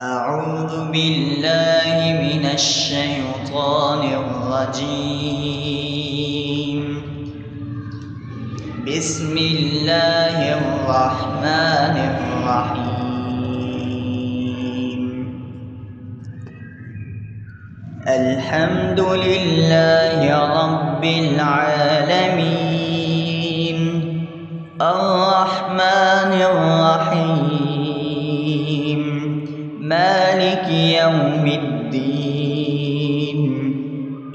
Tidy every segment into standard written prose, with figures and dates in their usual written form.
أعوذ بالله من الشيطان الرجيم. بسم الله الرحمن الرحيم. الحمد لله رب العالمين الرحمن الرحيم مالك يوم الدين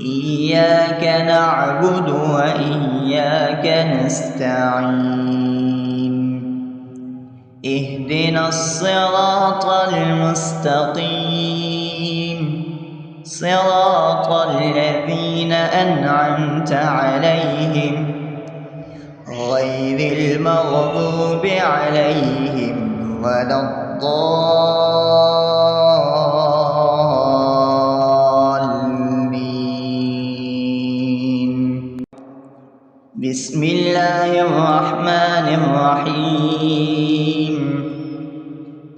إياك نعبد وإياك نستعين اهدنا الصراط المستقيم صراط الذين أنعمت عليهم غير المغضوب عليهم ولا الضالين. بسم الله الرحمن الرحيم.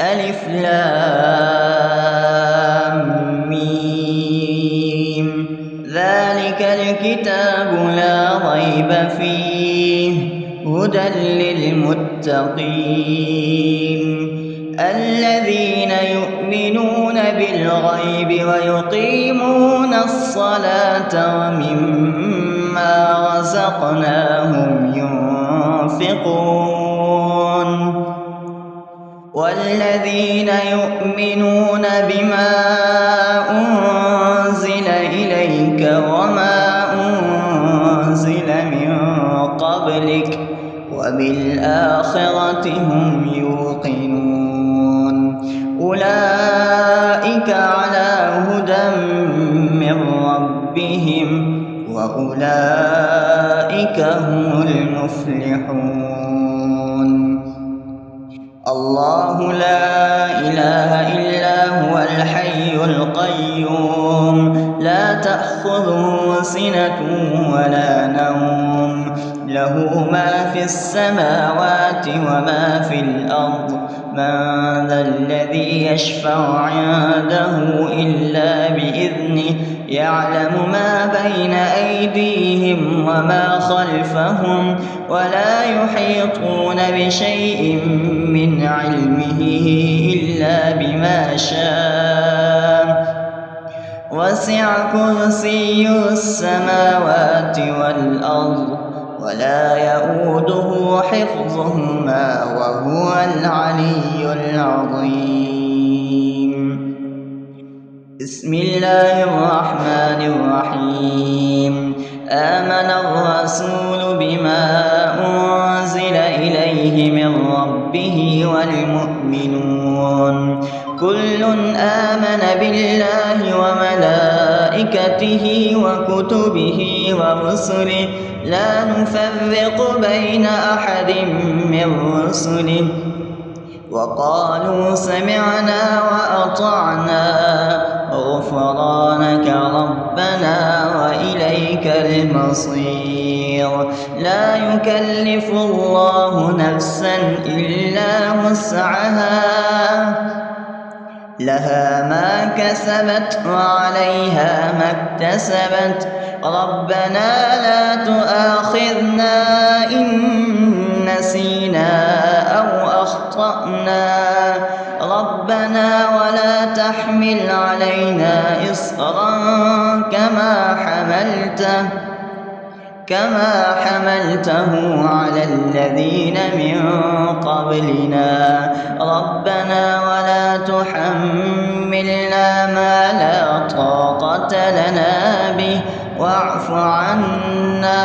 ألف لام ميم ذلك الكتاب لا ريب فيه هدى للمتقين الذين يؤمنون بالغيب ويقيمون الصلاة ومما رزقناهم ينفقون والذين يؤمنون بما أنزل إليك وما أنزل من قبلك وبالآخرة هم يوقنون أولئك على هدى من ربهم وأولئك هم المفلحون. الله لا إله إلا هو الحي القيوم لا تأخذه سنة ولا نوم له ما في السماوات وما في الأرض من ذا الذي يشفع عنده إلا بإذنه يعلم ما بين أيديهم وما خلفهم ولا يحيطون بشيء من علمه إلا بما شاء وسع كرسيه السماوات والأرض ولا يؤوده حفظهما وهو العلي العظيم. بسم الله الرحمن الرحيم. آمن الرسول بما أنزل إليه من ربه والمؤمنون كل آمن بالله وملائكته وكتبه ورسله لا نفرق بين أحد من رسله وقالوا سمعنا وأطعنا غفرانك ربنا وإليك المصير. لا يكلف الله نفسا إلا وسعها لها ما كسبت وعليها ما اكتسبت ربنا لا تؤاخذنا إن نسينا أو أخطأنا ربنا ولا تحمل علينا إصرا كما حملته على الذين من قبلنا ربنا ولا تحملنا ما لا طاقة لنا به واعف عنا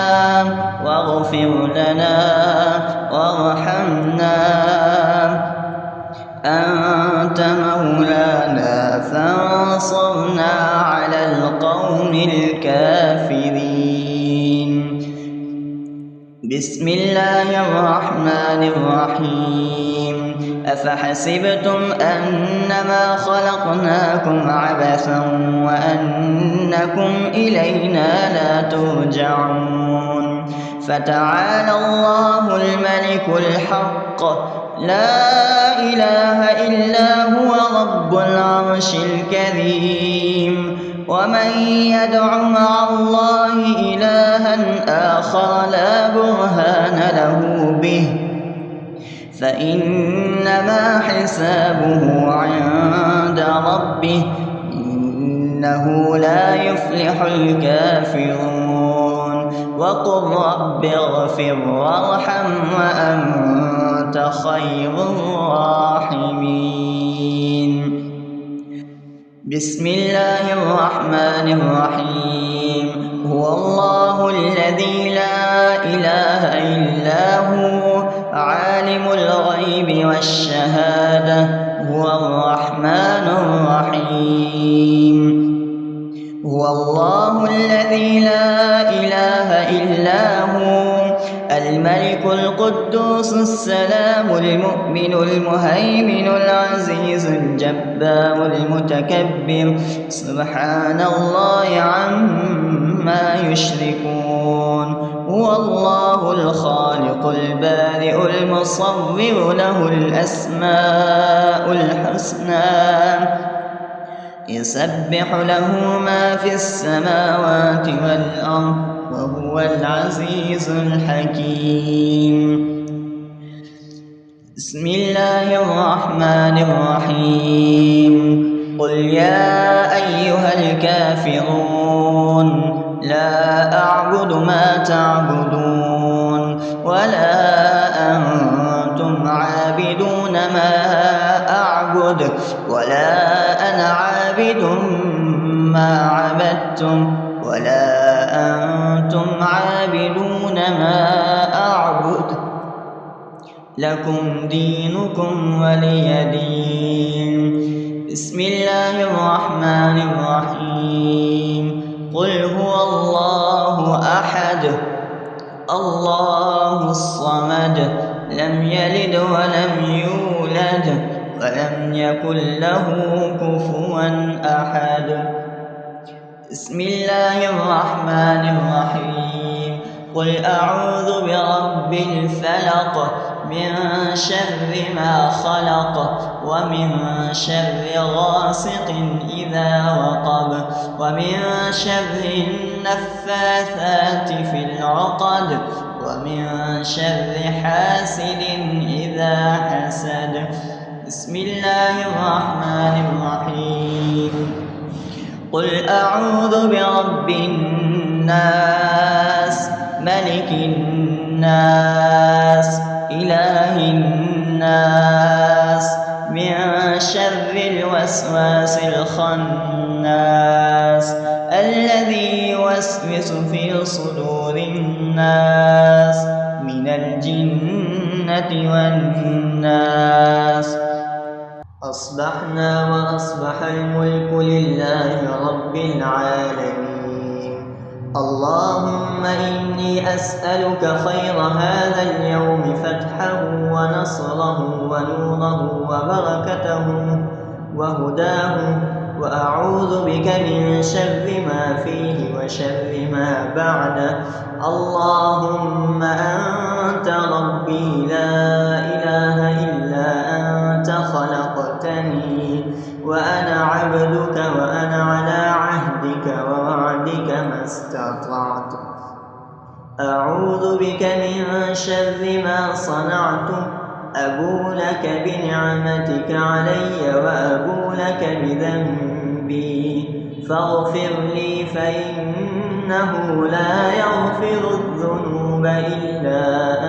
واغفر لنا وارحمنا أنت مولانا فانصرنا على القوم الكافرين. بسم الله الرحمن الرحيم. أفحسبتم أنما خلقناكم عبثا وأنكم إلينا لا ترجعون فتعالى الله الملك الحق لا إله إلا هو رب العرش الكريم. ومن يدع مع الله إلها آخر لا برهان له به فإنما حسابه عند ربه إنه لا يفلح الكافرون. وقل رب اغفر وارحم وأنت خير الراحمين. بسم الله الرحمن الرحيم. هو الله الذي لا إله إلا هو عالم الغيب والشهادة هو الرحمن الرحيم. هو الله الذي لا إله إلا هو الملك القدوس السلام المؤمن المهيمن العزيز الجبار المتكبر سبحان الله عما يشركون. هو الله الخالق البارئ المصور له الأسماء الحسنى يسبح له ما في السماوات والأرض وهو العزيز الحكيم. بسم الله الرحمن الرحيم. قل يا أيها الكافرون لا أعبد ما تعبدون ولا أنتم عابدون ما أعبد ولا أنا عابد ما عبدتم ولا أنتم عابدون ما أعبد لكم دينكم ولي دين. بسم الله الرحمن الرحيم. قل هو الله أحد الله الصمد لم يلد ولم يولد ولم يكن له كفوا أحد. بسم الله الرحمن الرحيم. قل أعوذ برب الفلق من شر ما خلق ومن شر غاسق إذا وقب ومن شر النفاثات في العقد ومن شر حاسد إذا حسد. بسم الله الرحمن الرحيم. قل أعوذ برب الناس ملك الناس إله الناس من شر الوسواس الخناس الذي يوسوس في صدور الناس من الجنة والناس. أصبحنا وأصبح الملك لله رب العالمين. اللهم إني أسألك خير هذا اليوم فتحه ونصره ونوره وبركته وهداه وأعوذ بك من شر ما فيه وشر ما بعده. اللهم أنت ربي لا إله إلا أنت خلقتني وأنا عبدك وأنا على عهدك ووعدك ما استطعت. أعوذ بك من شر ما صنعت أبو لك بنعمتك علي وأبو لك بذنبي فاغفر لي فإنه لا يغفر الذنوب إلا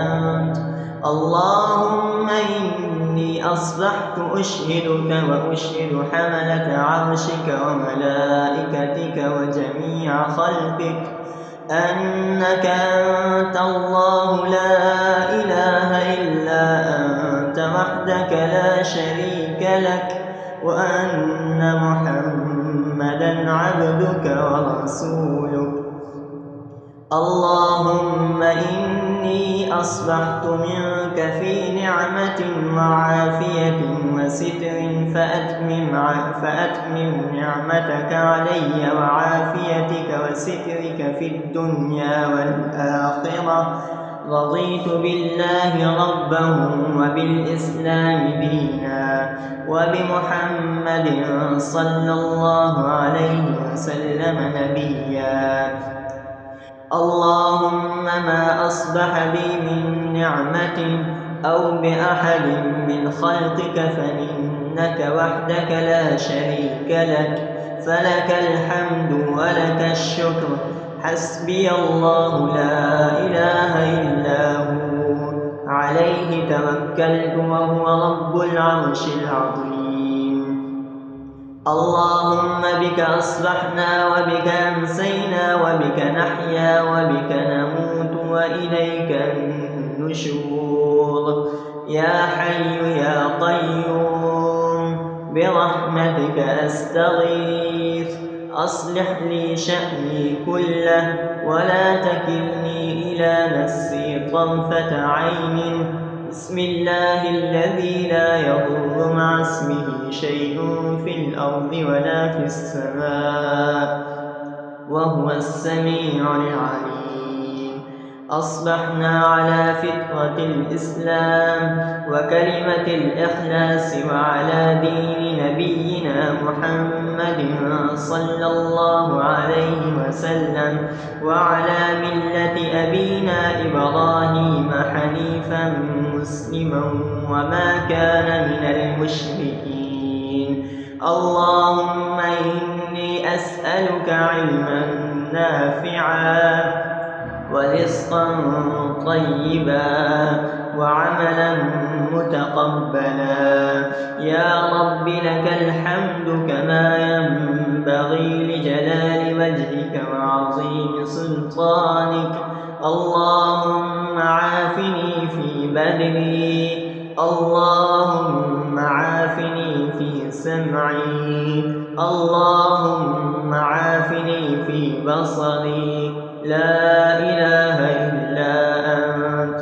أنت. اللهم إني أصبحت أشهدك وأشهد حملة عرشك وملائكتك وجميع خلقك أنك أنت الله لا إله إلا أنت وحدك لا شريك لك وأن محمدا عبدك ورسولك. اللهم إني أصبحت منك في نعمة وعافية وستر فأتمم نعمتك علي وعافيتك وسترك في الدنيا والآخرة رضيت بالله ربا وبالإسلام دينا وبمحمد صلى الله عليه وسلم نبيا. اللهم ما أصبح بي من نعمة أو بأحد من خلقك فإنك وحدك لا شريك لك، فلك الحمد ولك الشكر. حسبي الله لا إله إلا هو، عليه توكلت وهو رب العرش العظيم. اللهم بك أصبحنا وبك أمسينا وبك نحيا وبك نموت وإليك النشور. يا حي يا قيوم برحمتك أستغيث، أصلح لي شأني كله ولا تكلني إلى نفسي طرفة عين. بسم الله الذي لا يضر مع اسمه شيء في الأرض ولا في السماء وهو السميع العليم. أصبحنا على فطرة الإسلام وكلمة الإخلاص وعلى دين نبينا محمد صلى الله عليه وسلم وعلى ملة أبينا إبراهيم حنيفا مسلما وما كان من المشركين. اللهم إني أسألك علما نافعا ورزقا طيبا وعملا متقبلا. يا رب لك الحمد كما ينبغي لجلال وجهك وعظيم سلطانك. اللهم عافني في بدني، اللهم عافني في سمعي، اللهم عافني في بصري. لا إله إلا أنت.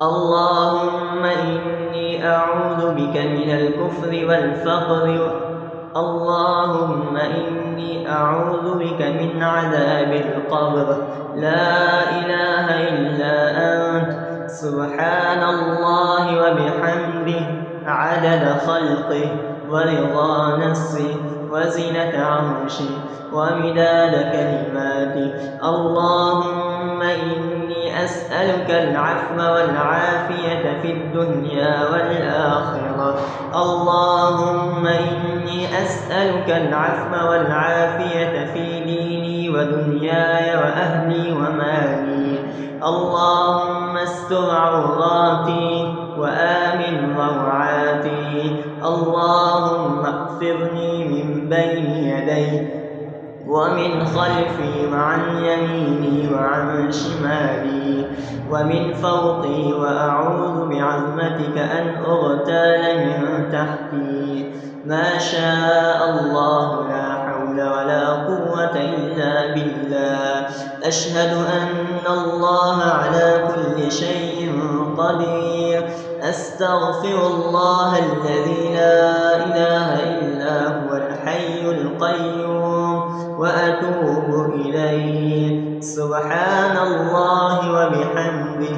اللهم إني أعوذ بك من الكفر والفقر. اللهم إني أعوذ بك من عذاب القبر. لا إله إلا أنت. سبحان الله وبحمده عدد خلقه ورضا نفسه وزنة عرشه ومداد كلماته. اللهم إني أسألك العفو والعافية في الدنيا والآخرة. اللهم إني أسألك العفو والعافية في ديني ودنياي وأهلي ومالي. اللهم استر عوراتي وآمن روعاتي. اللهم اغفرني من بين يدي ومن خلفي وعن يميني وعن شمالي ومن فوقي، وأعوذ بعظمتك أن أغتال من تحتي. ما شاء الله لا حول ولا قوة إلا بالله. أشهد أن الله على كل شيء قدير. أستغفر الله الذي لا إله إلا هو الحي القيوم وأتوب إليه. سبحان الله وبحمده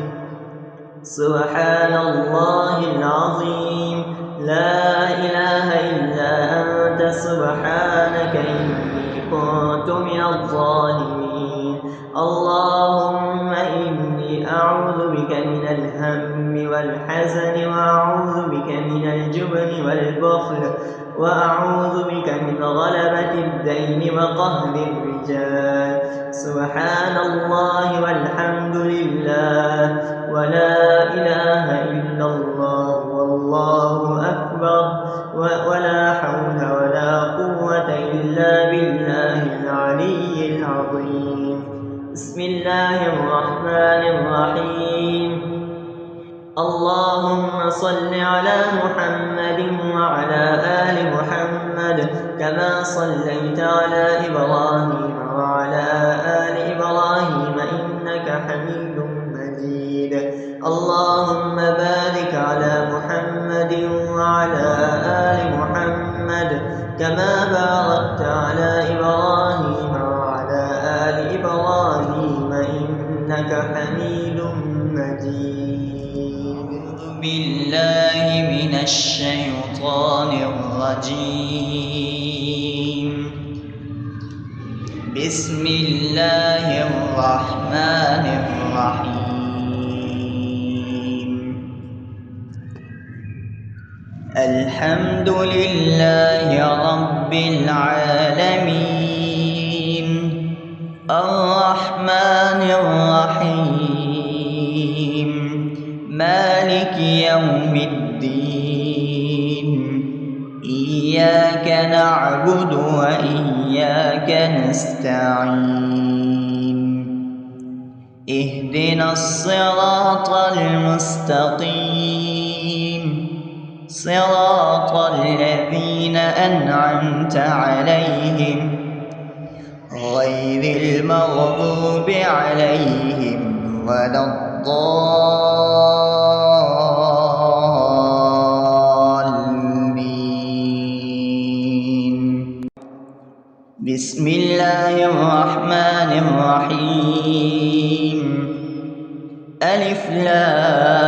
سبحان الله العظيم. لا إله إلا أنت سبحانك إني كنت من الظالمين. اللهم إني أعوذ بك من الهم والحزن وأعوذ بك من الجبن والبخل وأعوذ بك من غلبة الدين وقهر الرجال. سبحان الله والحمد لله ولا إله إلا الله والله أكبر ولا حول ولا قوة إلا بالله العلي العظيم. بسم الله الرحمن الرحيم. اللهم صل على محمد وعلى آل محمد كما صليت على إبراهيم وعلى آل إبراهيم إنك حميد مجيد. اللهم بارك على محمد وعلى آل محمد كما باركت على إبراهيم وعلى آل إبراهيم إنك حميد الشيطان الرجيم. بسم الله الرحمن الرحيم. الحمد لله رب العالمين، الرحمن الرحيم، مالك يوم الدين، إياك نعبد وإياك نستعين، اهدنا الصراط المستقيم، صراط الذين أنعمت عليهم غير المغضوب عليهم ولا الضالين. بسم الله الرحمن الرحيم. ألف لام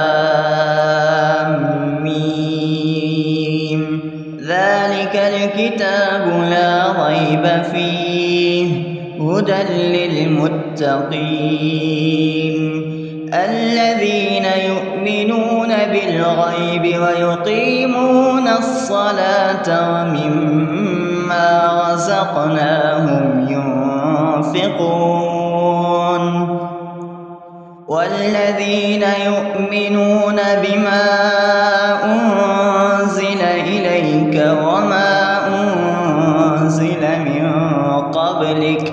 ميم، ذلك الكتاب لا ريب فيه، هدى للمتقين الذين يؤمنون بالغيب ويقيمون الصلاة ومما رزقناهم ينفقون، والذين يؤمنون بما أنزل إليك وما أنزل من قبلك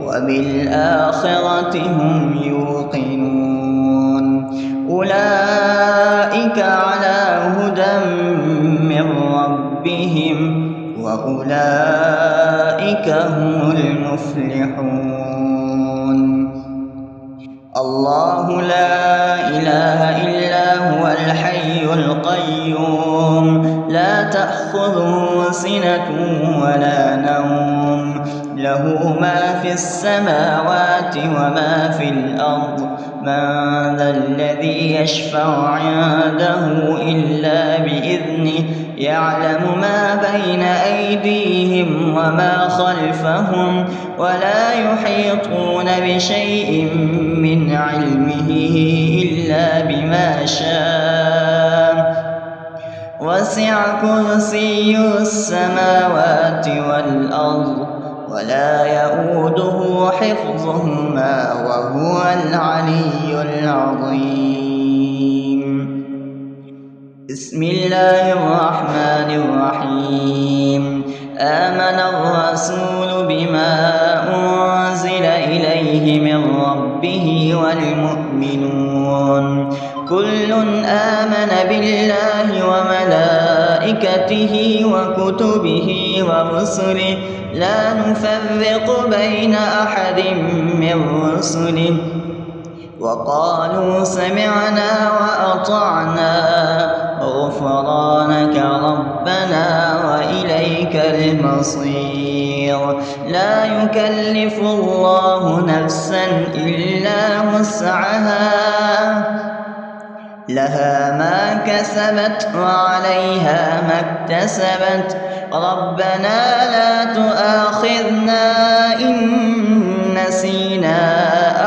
وبالآخرة هم يوقنون، أولئك على هدى من ربهم وأولئك هم المفلحون. الله لا إله إلا هو الحي القيوم، لا تأخذه سنة ولا نوم، له ما في السماوات وما في الأرض، من ذا الذي يشفع عنده إلا بإذنه، يعلم ما بين أيديهم وما خلفهم، ولا يحيطون بشيء من علمه إلا بما شاء، وسع كرسيه السماوات والأرض ولا يؤوده حفظهما وهو العلي العظيم. بسم الله الرحمن الرحيم. آمن الرسول بما أنزل إليه من ربه والمؤمنون كل آمن بالله وملائكته وكتبه ورسله لا نفرق بين أحد من رسله، وقالوا سمعنا وأطعنا غفرانك ربنا وإليك المصير. لا يكلف الله نفسا إلا وسعها، لها ما كسبت وعليها ما اكتسبت، ربنا لا تؤاخذنا إن نسينا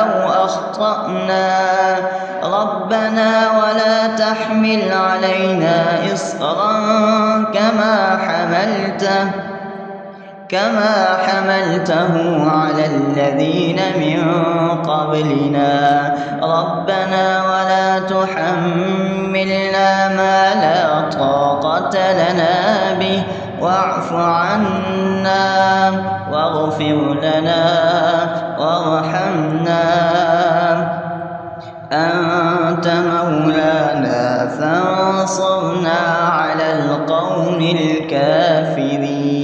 أو أخطأنا، ربنا ولا تحمل علينا إصرا كما حملته على الذين من قبلنا، ربنا ولا تحملنا ما لا طاقة لنا به، واعف عنا واغفر لنا وارحمنا، أنت مولانا فانصرنا على القوم الكافرين.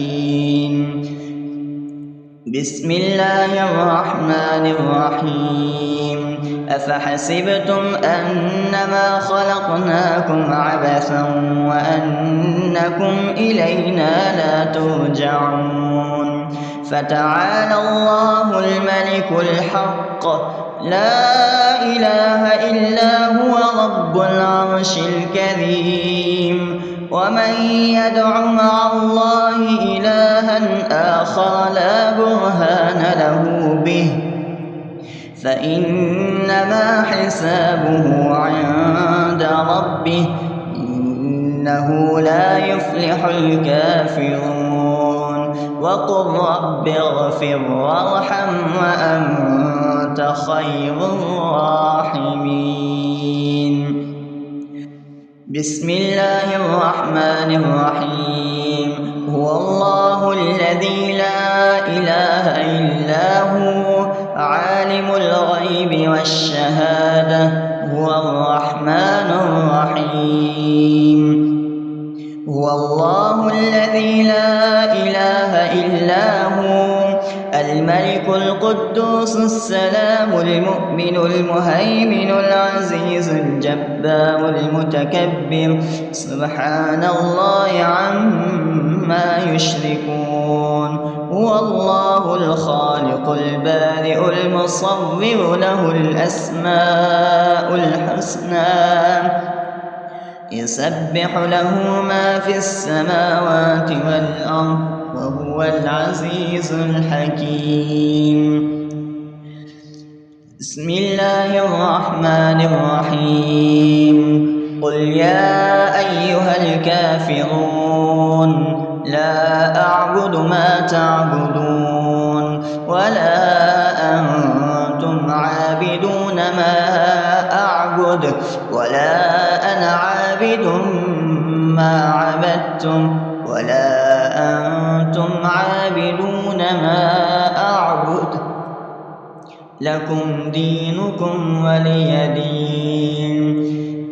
بسم الله الرحمن الرحيم. أفحسبتم أنما خلقناكم عبثا وأنكم إلينا لا ترجعون، فتعالى الله الملك الحق، لا إله إلا هو رب العرش الكريم، ومن يدع مع الله إلها آخر لا برهان له به فإنما حسابه عند ربه إنه لا يفلح الكافرون وقل رب اغفر وارحم وأنت خير الراحمين. بسم الله الرحمن الرحيم. هو الله الذي لا إله إلا هو عالم الغيب والشهادة هو الرحمن الرحيم. هو الله الذي لا إله إلا هو الملك القدوس السلام المؤمن المهيمن العزيز الجبار المتكبر سبحان الله عما يشركون. هو الله الخالق البارئ المصور له الأسماء الحسنى يسبح له ما في السماوات والأرض وهو العزيز الحكيم. بسم الله الرحمن الرحيم. قل يا أيها الكافرون لا أعبد ما تعبدون ولا أنتم عابدون ما أعبد ولا أنا عابد ما عبدتم ولا أنتم عابدون ما أعبد لكم دينكم ولي دين.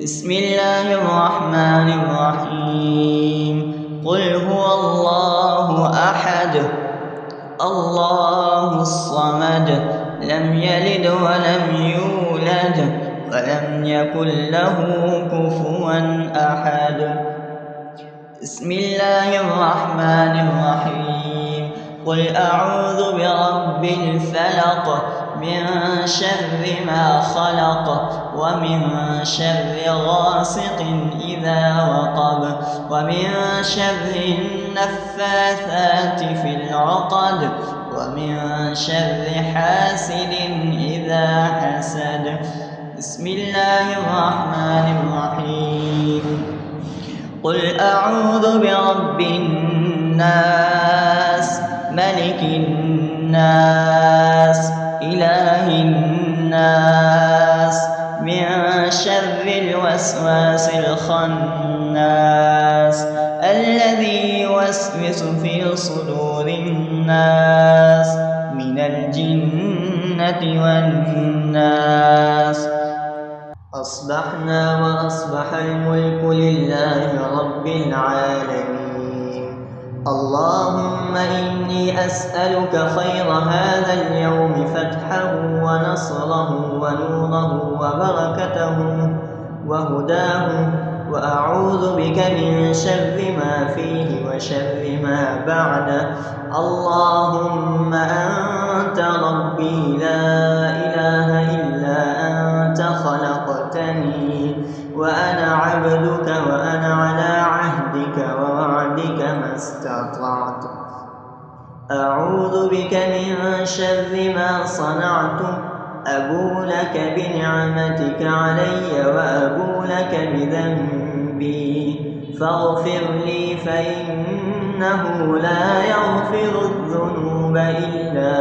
بسم الله الرحمن الرحيم. قل هو الله أحد الله الصمد لم يلد ولم يولد ولم يكن له كفوا أحد. بسم الله الرحمن الرحيم. قل أعوذ برب الفلق من شر ما خلق ومن شر غاسق إذا وقب ومن شر النفاثات في العقد ومن شر حاسد إذا حسد. بسم الله الرحمن الرحيم. قل أعوذ برب الناس ملك الناس إله الناس من شر الوسواس الخناس الذي يوسوس في صدور الناس من الجنة والناس. أصبحنا وأصبح الملك لله رب العالمين. اللهم إني أسألك خير هذا اليوم فتحه ونصره ونوره وبركته وهداه وأعوذ بك من شر ما فيه وشر ما بعده. اللهم أنت ربي لا إله إلا أنت خلقتني وأنا عبدك وأنا على عهدك ووعدك ما استطعت. أعوذ بك من شر ما صنعت أبو لك بنعمتك علي وأبو لك بذنبي فاغفر لي فإنه لا يغفر الذنوب إلا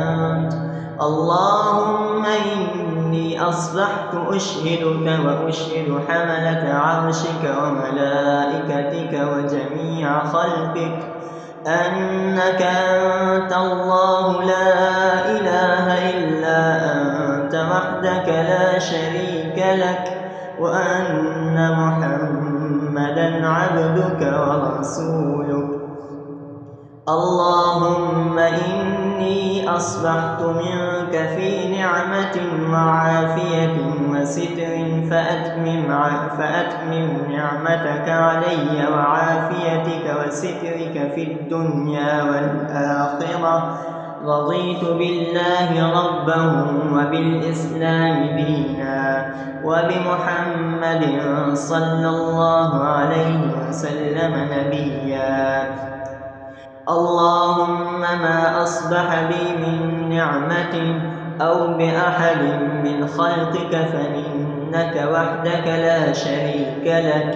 أنت. اللهم إني أصبحت أشهدك وأشهد حملة عرشك وملائكتك وجميع خلقك أنك أنت الله لا إله إلا أنت وحدك لا شريك لك وأن محمدا عبدك ورسولك. اللهم إني أصبحت منك في نعمة وعافية وستر فأتمم نعمتك علي وعافيتك وسترك في الدنيا والآخرة رضيت بالله ربا وبالإسلام دينا وبمحمد صلى الله عليه وسلم نبيا. اللهم ما أصبح بي من نعمة أو بأحد من خلقك فمنك وحدك لا شريك لك،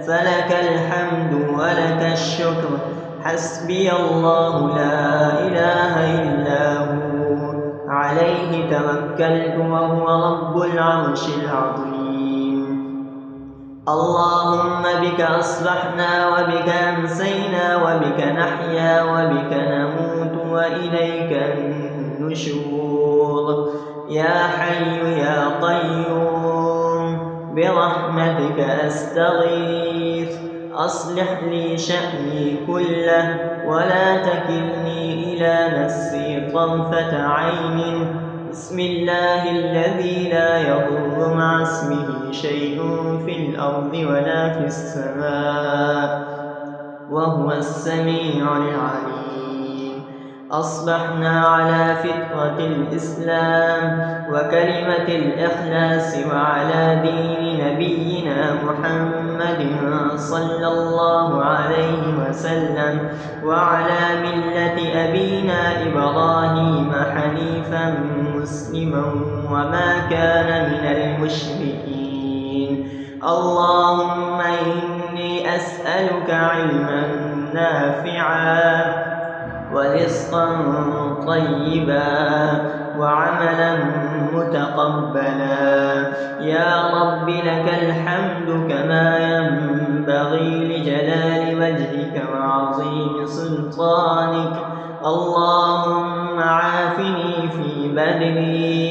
فلك الحمد ولك الشكر. حسبي الله لا إله إلا هو، عليه توكلت وهو رب العرش العظيم. اللهم بك أصبحنا وبك أمسينا وبك نحيا وبك نموت وإليك النشور. يا حي يا قيوم برحمتك أستغيث، أصلح لي شأني كله ولا تكلني إلى نفسي طرفة عين. بسم الله الذي لا يضر مع اسمه شيء في الأرض ولا في السماء وهو السميع العليم. أصبحنا على فطرة الإسلام وكلمة الإخلاص وعلى دين نبينا محمد صلى الله عليه وسلم وعلى ملة أبينا إبراهيم حنيفا مسلما وما كان من المشركين. اللهم إني أسألك علما نافعا ورزقا طيبا وعملا متقبلا. يا رب لك الحمد كما ينبغي لجلال وجهك وعظيم سلطانك. اللهم عافني في بدني،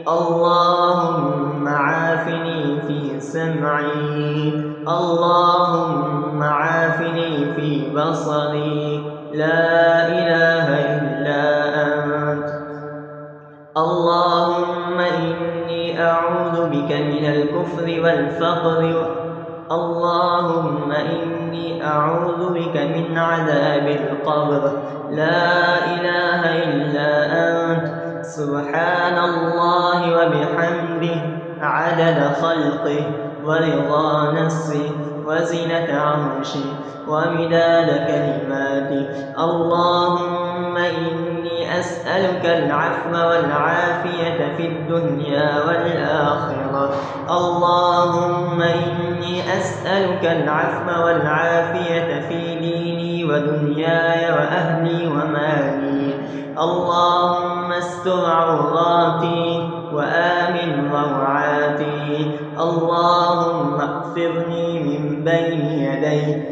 اللهم عافني في سمعي، اللهم عافني في بصري. لا إله إلا أنت. اللهم إني أعوذ بك من الكفر والفقر. اللهم إني أعوذ بك من عذاب القبر. لا إله إلا أنت. سبحان الله وبحمده عدد خلقه ورضا نفسه وزنة عرشه ومداد كلماته. اللهم إني أسألك العفو والعافية في الدنيا والآخرة. اللهم إني أسألك العفو والعافية في ديني ودنياي وأهلي ومالي. اللهم استر عوراتي وآمن روعاتي. اللهم اغفرني من بين يدي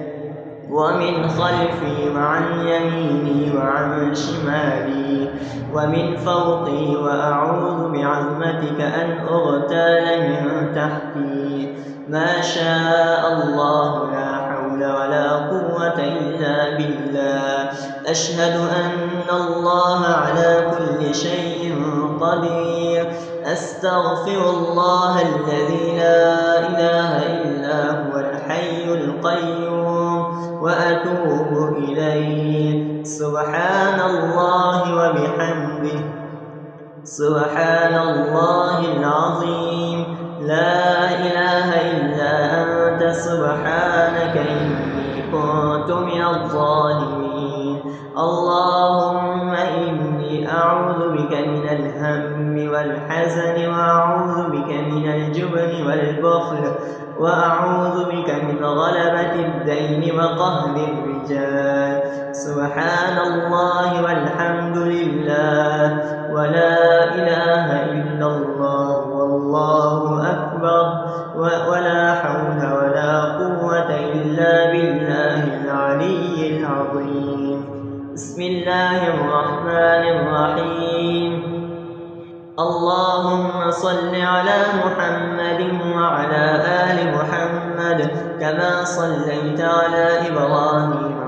ومن خلفي وعن يميني وعن شمالي ومن فوقي، وأعوذ بعظمتك أن أغتال من تحتي. ما شاء الله لا حول ولا قوة إلا بالله. أشهد أن الله على كل شيء قدير. أستغفر الله الذي لا إله إلا هو الحي القيوم وأتوب إليه. سبحان الله وبحمده سبحان الله العظيم. لا إله إلا أنت سبحانك إني كنت من الظالمين. اللهم إني أعوذ بك من الهم والحزن وأعوذ بك من الجبن والبخل وأعوذ بك من غلبة الدين وقهر الرجال. سبحان الله والحمد لله ولا إله إلا الله والله أكبر ولا حول ولا قوة إلا بالله العلي العظيم. بسم الله الرحمن الرحيم. اللهم صل على محمد وعلى آل محمد كما صليت على إبراهيم